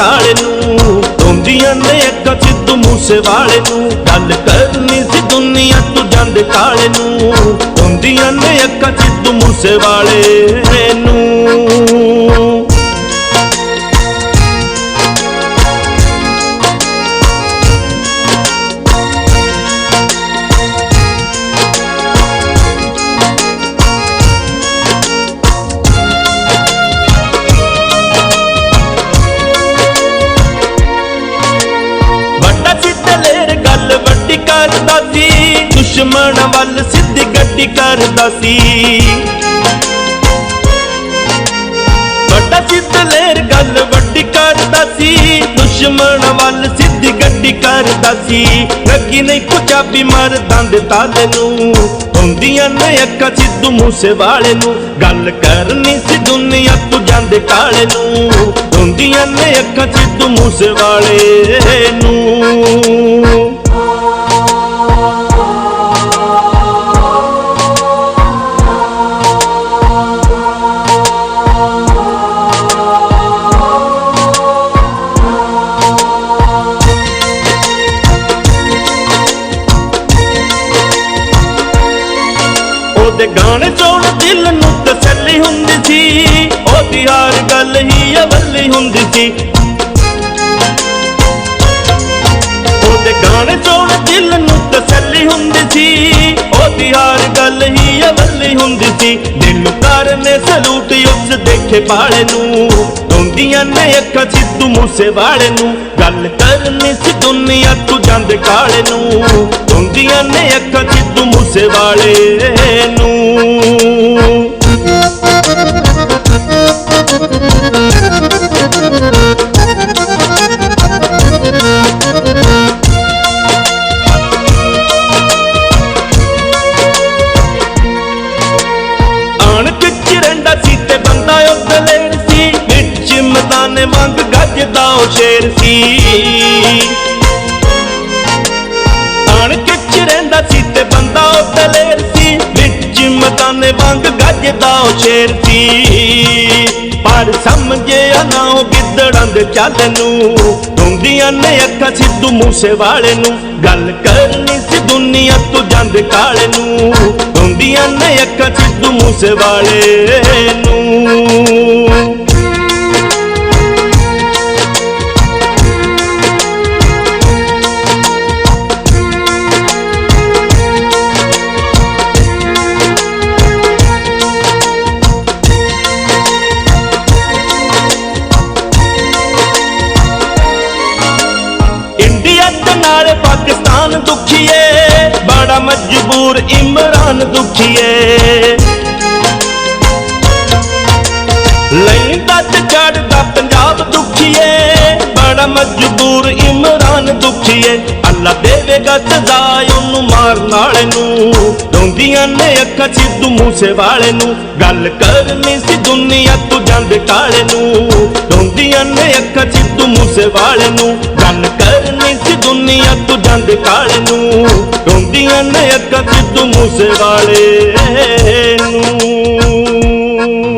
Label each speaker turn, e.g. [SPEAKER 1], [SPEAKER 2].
[SPEAKER 1] काले नूं रोंदियां ने अक्खां सिद्धू मूसेवाले नूं गल करनी सी दुनिया तू जांदे काले नूं रोंदियां ने अक्खां सिद्धू मूसेवाले नूं। करदा सी दुश्मन वल सीधी गड्डी करदा सी बड़ा सी दलेर गल वड्डी करदा सी दुश्मन वल सीधी गड्डी करदा सी लगी नहीं पंजाबी मर्दां दे ताले नूं होंदियां ने अक्खां सिद्धू मूसेवाले नूं गल करनी सी दुनिया तू जांदे काले नूं होंदियां ने अक्खां सिद्धू मूसेवाले नूं। ओदे गाने सुण दिल नूं तसल्ली हुंदी सी ओदी हर गल ही अवली हुंदी सी ओदे गाने सुण दिल नूं तसल्ली हुंदी सी ओदी हर गल ही अवली हुंदी सी दिल करने सलूट उस देखे पाले नूं रोंदियां ने अक्खां सिद्धू मूसेवाले नूं गल करनी सी दुनिया तू जांदे काले नूं रोंदियां ने अक्खां सिद्धू मूसेवाले नूं। मैदाने वांग गजदा ओ शेर सी आण के चिरंदा सी ते बंदा ओ दलेर सी विच मैदाने वांग गजदा ओ शेर सी पर समझे ना ओ गिद्दड़ां दे चल नूं रोंदियां ने अक्खां सिद्धू मूसेवाले नूं गल करनी सी दुनिया तू जांदे काले नूं रोंदियां ने अक्खां सिद्धू मूसेवाले नूं। पाकिस्तान दुखिए बड़ा मजबूर इमरान दुखिए लैंदा ते चढ़दा पंजाब दुखिए बड़ा मजबूर इमरान दुखिए अल्लाह देवेगा सजा ओनू मारन वाले नूं रोंदियां ने अक्खां सिद्धू मूसेवाले नूं गल करनी सी दुनिया तू जांदे काले नूं रोंदियां ने अक्खां सिद्धू मूसेवाले नूं गल करनी सी दुनिया तू जांदे काले नूं रोंदियां ने अक्खां सिद्धू मूसेवाले नूं।